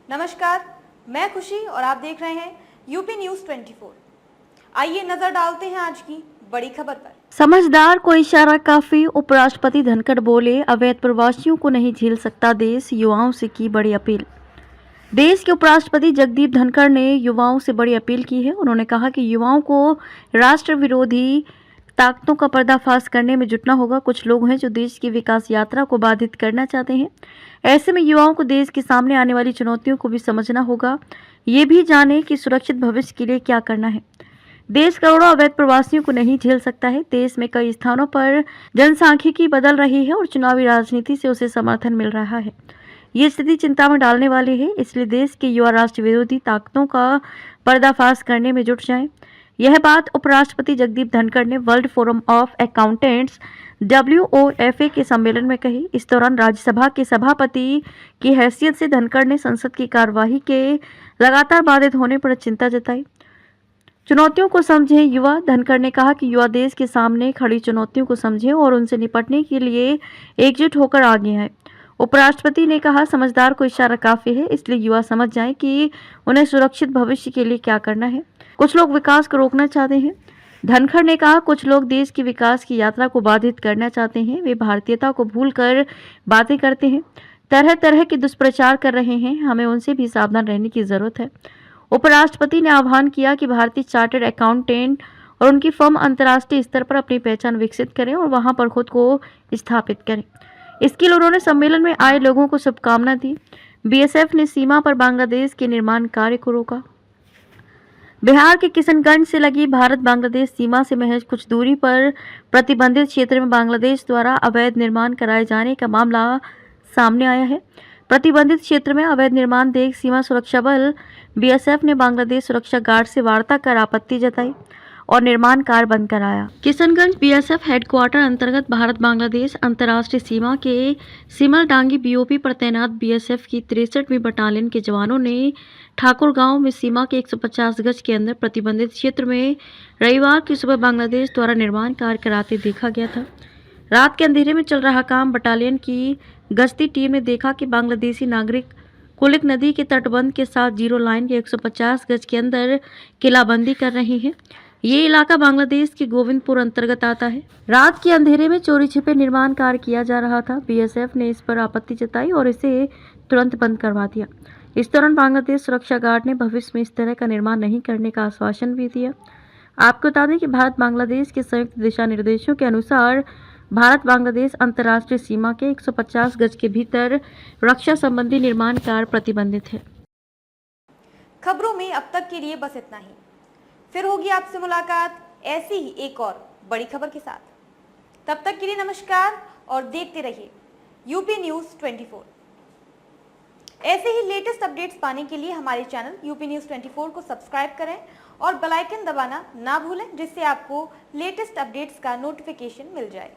नमस्कार, मैं खुशी और आप देख रहे हैं यूपी न्यूज़ 24। आइए नजर डालते हैं आज की बड़ी खबर पर। समझदार को इशारा काफी, उपराष्ट्रपति धनखड़ बोले अवैध प्रवासियों को नहीं झेल सकता देश, युवाओं से की बड़ी अपील। देश के उपराष्ट्रपति जगदीप धनखड़ ने युवाओं से बड़ी अपील की है। उन्होंने कहा कि युवाओं को राष्ट्र विरोधी ताकतों का पर्दाफाश करने में जुटना होगा। कुछ लोग हैं जो देश की विकास यात्रा को बाधित करना चाहते हैं। ऐसे में युवाओं को देश के सामने आने वाली चुनौतियों को भी समझना होगा। ये भी जाने कि सुरक्षित भविष्य के लिए क्या करना है। देश करोड़ों अवैध प्रवासियों को नहीं झेल सकता है। देश में कई स्थानों पर जनसांख्यिकी बदल रही है और चुनावी राजनीति से उसे समर्थन मिल रहा है। ये स्थिति चिंता में डालने वाली है, इसलिए देश के युवा राष्ट्र विरोधी ताकतों का पर्दाफाश करने में जुट जाएं। यह बात उपराष्ट्रपति जगदीप धनखड़ ने world forum of accountants WOFA के सम्मेलन में कही। इस दौरान राज्यसभा के सभापति की हैसियत से धनखड़ ने संसद की कार्यवाही के लगातार बाधित होने पर चिंता जताई। चुनौतियों को समझें युवा। धनखड़ ने कहा कि युवा देश के सामने खड़ी चुनौतियों को समझें और उनसे निपटने के लिए एकजुट होकर आगे आए। उपराष्ट्रपति ने कहा, समझदार को इशारा काफी है, इसलिए युवा समझ जाएं कि उन्हें सुरक्षित भविष्य के लिए क्या करना है। कुछ लोग विकास को रोकना चाहते हैं। धनखड़ ने कहा, कुछ लोग देश की विकास की यात्रा को बाधित करना चाहते हैं। वे भारतीयता को भूलकर बातें करते हैं, तरह तरह के दुष्प्रचार कर रहे हैं। हमें उनसे भी सावधान रहने की जरूरत है। उपराष्ट्रपति ने आह्वान किया कि भारतीय चार्टर्ड अकाउंटेंट और उनकी फर्म अंतर्राष्ट्रीय स्तर पर अपनी पहचान विकसित करें और वहां पर खुद को स्थापित करें। इसके लिए उन्होंने सम्मेलन में आए लोगों को शुभकामना दी। BSF ने सीमा पर बांग्लादेश के निर्माण कार्य को रोका। बिहार के किशनगंज से लगी भारत बांग्लादेश सीमा से महज कुछ दूरी पर प्रतिबंधित क्षेत्र में बांग्लादेश द्वारा अवैध निर्माण कराए जाने का मामला सामने आया है। प्रतिबंधित क्षेत्र में अवैध निर्माण देख सीमा सुरक्षा बल BSF ने बांग्लादेश सुरक्षा गार्ड से वार्ता कर आपत्ति जताई और निर्माण कार्य बंद कराया। किशनगंज BSF हेडक्वार्टर अंतर्गत भारत बांग्लादेश अंतर्राष्ट्रीय सीमा के सिमलडांगी BOP पर तैनात BSF की 63वीं बटालियन के जवानों ने ठाकुर गांव में सीमा के 150 गज के अंदर प्रतिबंधित क्षेत्र में रविवार की सुबह बांग्लादेश द्वारा निर्माण कार्य कराते देखा गया था। रात के अंधेरे में चल रहा काम बटालियन की गश्ती टीम ने देखा कि बांग्लादेशी नागरिक कुलिक नदी के तटबंध के साथ जीरो लाइन के 150 गज के अंदर किलाबंदी कर रहे हैं। ये इलाका बांग्लादेश के गोविंदपुर अंतर्गत आता है। रात के अंधेरे में चोरी छिपे निर्माण कार्य किया जा रहा था। BSF ने इस पर आपत्ति जताई और इसे तुरंत बंद करवा दिया। इस दौरान बांग्लादेश सुरक्षा गार्ड ने भविष्य में इस तरह का निर्माण नहीं करने का आश्वासन भी दिया। आपको बता दें कि भारत बांग्लादेश के संयुक्त दिशा निर्देशों के अनुसार भारत बांग्लादेश अंतर्राष्ट्रीय सीमा के 150 गज के भीतर रक्षा संबंधी निर्माण कार्य प्रतिबंधित है। खबरों में अब तक के लिए बस इतना ही। फिर होगी आपसे मुलाकात ऐसी ही एक और बड़ी खबर के साथ। तब तक के लिए नमस्कार और देखते रहिए यूपी न्यूज़ 24। ऐसे ही लेटेस्ट अपडेट्स पाने के लिए हमारे चैनल यूपी न्यूज़ 24 को सब्सक्राइब करें और बेल आइकन दबाना ना भूलें, जिससे आपको लेटेस्ट अपडेट्स का नोटिफिकेशन मिल जाए।